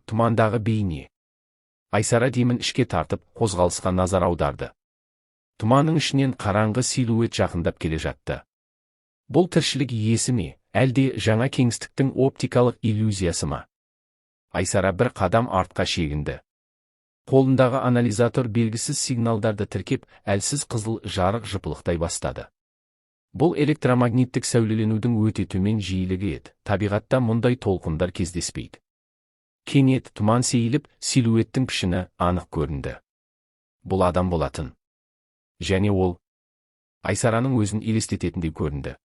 тұмандағы бейне. Айсара демін ішке тартып, қозғалысқа назар аударды. Тұманның ішінен қараңғы силуэт жақындап келе жатты. Бұл тіршілік иесі ме, әлде жаңа кеңістіктің оптикалық иллюзиясы ма? Айсара бір қадам артқа шегінді. Қолындағы анализатор белгісіз сигналдарды тіркеп, әлсіз қызыл жарық жыпылықтай бастады. Бұл электромагниттік сәулеленудің өте төмен жиілігі еді. Табиғатта мұндай толқындар кездеспейді. Кенет тұман сейіліп, силуэттің пішіні анық көрінді. Бұл адам болатын. Және ол Айсараның өзін елестететіндей көрінді.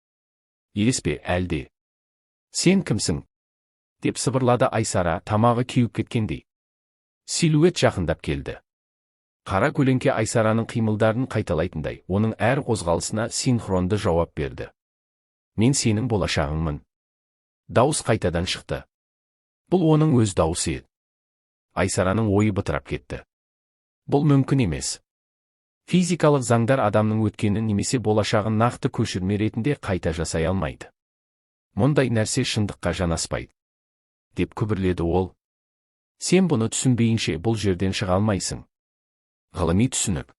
Елеспе, әлде? Сен кімсің? Деп сыбырлады Айсара, тамағы кеуіп кеткендей. Силуэт жақындап келді. Қара көлеңке Айсараның қимылдарын қайталайтындай, оның әр қозғалысына синхронды жауап берді. Мен сенің болашағыңмын. Дауыс қайтадан шықты. Бұл оның өз дауысы еді. Айсараның ойы бытырап кетті. Бұл мүмкін емес. Физикалық заңдар адамның өткенін немесе болашағын нақты көшірме ретінде қайта жасай алмайды. Мұндай нәрсе шындыққа жанаспайды. Деп күбірледі ол. Сен бұны түсінбейінше бұл жерден шыға алмайсың. Ғылыми түсінік.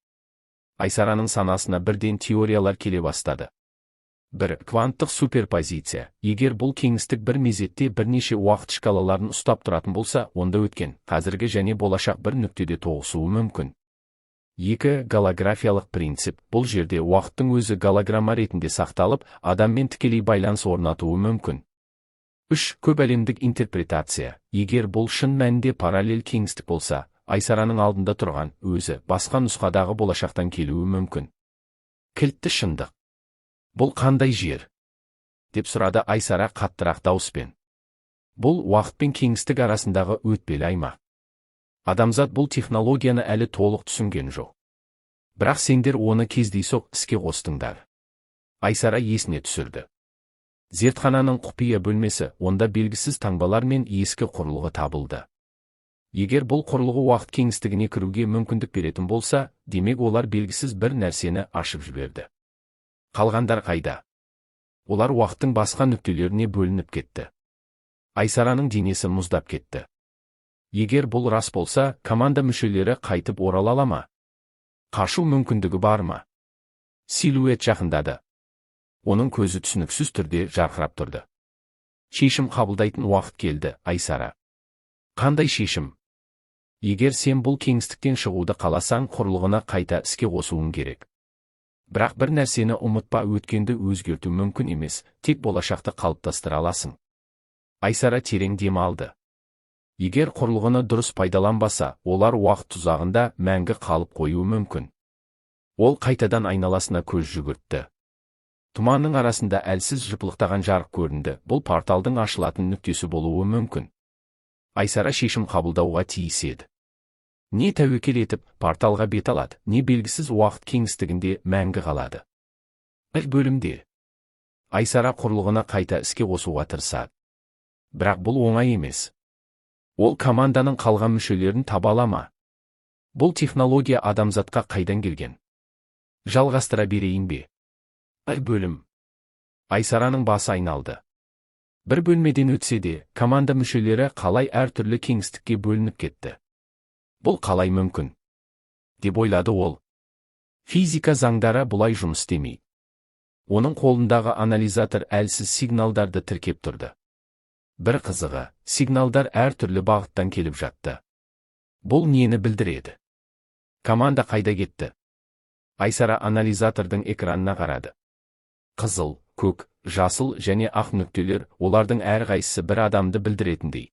Айсараның санасына бірден теориялар келе бастады. Бір, кванттық суперпозиция. Егер бұл кеңістік бір мезетте бірнеше уақыт шкалаларын ұстап тұратын болса, онда өткен, қазіргі және болашақ бір нүктеде тоғысуы мүмкін. 2. Голографиялық принцип. Бұл жерде уақыттың өзі голограмма ретінде сақталып, адаммен тікелей байланыс орнатуы мүмкін. 3. Көпәлемдік интерпретация. Егер бұл шын мәнінде параллель кеңістік болса, Айсараның алдында тұрған өзі басқа нұсқадағы болашақтан келуі мүмкін. Кілтті шындық. Бұл қандай жер? Деп сұрады Айсара қаттырақ дауыспен. Бұл уақыт пен кеңістік арасындағы өтпелі аймақ. Адамзат бұл технологияны әлі толық түсінген жоқ. Бірақ сендер оны кездейсоқ іске қостыңдар. Айсара есіне түсірді. Зертхананың құпия бөлмесі, онда белгісіз таңбалар мен ескі құрылғы табылды. Егер бұл құрылғы уақыт кеңістігіне кіруге мүмкіндік беретін болса, демек олар белгісіз бір нәрсені ашып жіберді. Қалғандар қайда? Олар уақыттың басқа нүктелеріне бөлініп кетті. Айсараның денесі мұздап кетті. Егер бұл рас болса, команда мүшелері қайтып орала ала ма? Қашу мүмкіндігі бар ма? Силуэт жақындады. Оның көзі түсініксіз түрде жарқырап тұрды. Шешім қабылдайтын уақыт келді, Айсара. Қандай шешім? Егер сен бұл кеңістіктен шығуды қаласаң, құрылғына қайта іске қосуың керек. Бірақ бір нәрсені ұмытпа, өткенді өзгерту мүмкін емес, тек болашақты қалыптастыра аласың. Айсара терең дем алды. Егер құрылғыны дұрыс пайдаланбаса, олар уақыт тұзағында мәңгі қалып қоюы мүмкін. Ол қайтадан айналасына көз жүгіртті. Тұманның арасында әлсіз жыпылықтаған жарық көрінді. Бұл порталдың ашылатын нүктесі болуы мүмкін. Айсара шешім қабылдауға тиіс еді. Не тәуекел етіп, порталға бет алады, не белгісіз уақыт кеңістігінде мәңгі қалады. Бір бөлімде Айсара құрылғына қайта іске қосуға тырысады. Бірақ бұл оңай емес. Ол команданың қалған мүшелерін таба ала ма? Бұл технология адамзатқа қайдан келген? Жалғастыра берейін бе? Бір бөлім. Айсараның басы айналды. Бір бөлмеден өтсе де, команда мүшелері қалай әртүрлі кеңістікке бөлініп кетті. Бұл қалай мүмкін? Деп ойлады ол. Физика заңдары бұлай жұмыс істемейді. Оның қолындағы анализатор әлсіз сигналдарды тіркеп тұрды. Бір қызығы, сигналдар әртүрлі бағыттан келіп жатты. Бұл нені білдіреді? Команда қайда кетті? Айсара анализатордың экранына қарады. Қызыл, көк, жасыл және ақ нүктелер, олардың әрқайсысы бір адамды білдіретіндей.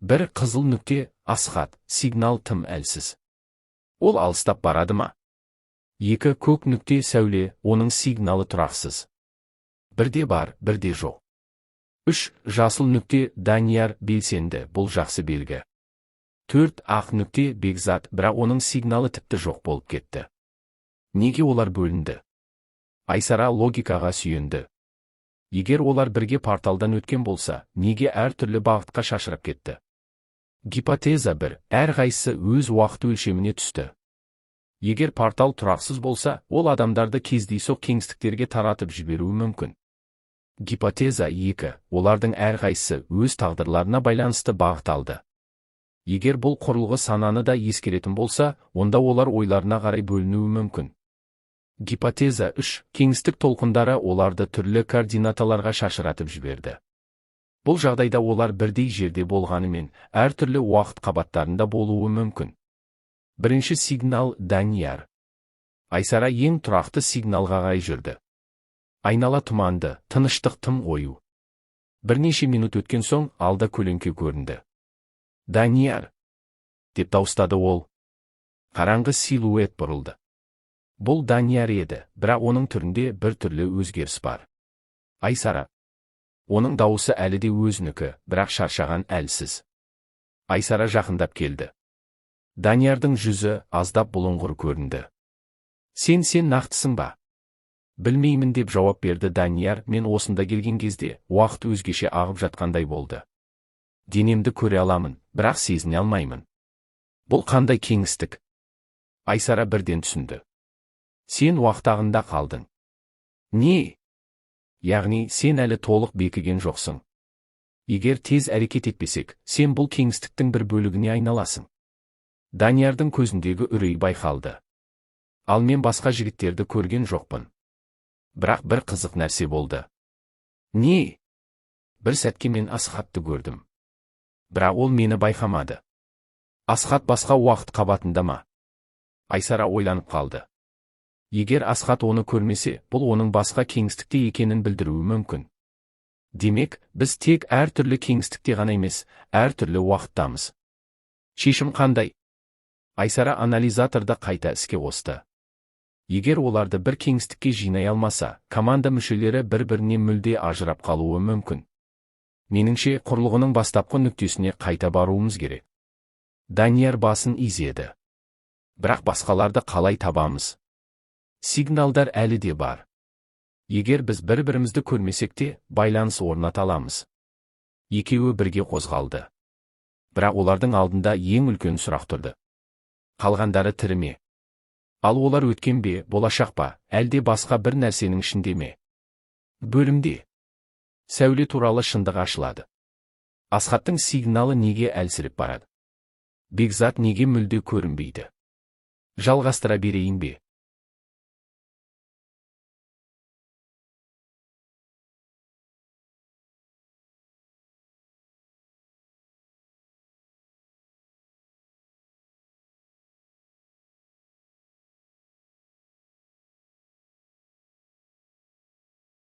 Бір қызыл нүкте, асхат, сигнал тым әлсіз. Ол алыстап барады ма? 2 көк нүкте сәуле, оның сигналы тұрақсыз. Бірде бар, бірде жоқ. 3 жасыл нүкте Данияр белсенді, бұл жақсы белгі. 4 ақ нүкте Бекзат, бірақ оның сигналы тіпті жоқ болып кетті. Неге олар бөлінді? Айсара логикаға сүйенді. Егер олар бірге порталдан өткен болса, неге әртүрлі бағытқа шашырап кетті? Гипотеза 1, әрқайсысы өз уақыт өлшеміне түсті. Егер портал тұрақсыз болса, ол адамдарды кездейсоқ кеңістіктерге таратып жіберуі мүмкін. Гипотеза 2, олардың әрқайсысы өз тағдырларына байланысты бағыт алды. Егер бұл құрылғы сананы да ескеретін болса, онда олар ойларына қарай бөлінуі мүмкін. Гипотеза 3. Кеңістік толқындары оларды түрлі координаталарға шашыратып жіберді. Бұл жағдайда олар бірдей жерде болғанымен, әртүрлі уақыт қабаттарында болуы мүмкін. Бірінші сигнал Данияр. Айсара ең тұрақты сигналға қарай жүрді. Айнала тұманды, тыныштық тым қою. Бірнеше минут өткен соң алда көлеңке көрінді. Данияр, деп дауыстады ол. Қараңғы силуэт бұрылды. Бұл Данияр еді, бірақ оның түрінде бір түрлі өзгеріс бар. Айсара. Оның дауысы әлі де өзінікі, бірақ шаршаған әлсіз. Айсара жақындап келді. Даниярдың жүзі аздап бұлыңғыр көрінді. Сен нақтысың ба? Білмеймін деп жауап берді Данияр. Мен осында келген кезде уақыт өзгеше ағып жатқандай болды. Денемді көре аламын, бірақ сезіне алмаймын. Бұл қандай кеңістік? Айсара бірден түсінді. Сен уақыт ағында қалдың. Не? Яғни сен әлі толық бекіген жоқсың. Егер тез әрекет етпесек, сен бұл кеңістіктің бір бөлігіне айналасың. Даниярдың көзіндегі үрей байқалды. Ал мен басқа жігіттерді көрген жоқпын. Бірақ бір қызық нәрсе болды. Не? Бір сәтке мен Асхатты көрдім. Бірақ ол мені байқамады. Асхат басқа уақыт қабатында ма? Айсара ойланып қалды. Егер Асхат оны көрмесе, бұл оның басқа кеңістікте екенін білдіруі мүмкін. Демек, біз тек әртүрлі кеңістікте ғана емес, әртүрлі уақыттамыз. Шешім қандай? Айсара анализаторды қайта іске қосты. Егер оларды бір кеңістікке жинай алмаса, команда мүшелері бір-біріне мүлде ажырап қалуы мүмкін. Меніңше, құрылғының бастапқы нүктесіне қайта баруымыз керек. Данияр басын изеді. Бірақ басқаларды қалай табамыз? Сигналдар әлі де бар. Егер біз бір-бірімізді көрмесек те, байланыс орната аламыз. Екеуі бірге қозғалды. Бірақ олардың алдында ең үлкен сұрақ тұрды. Қалғандары тірі ме? Ал олар өткен бе, болашақ па, әлде басқа бір нәрсенің ішінде ме? Бөлімде сәуле туралы шындық ашылады. Асхаттың сигналы неге әлсіреп барады? Бекзат неге мүлде көрінбейді? Жалғастыра берейін бе?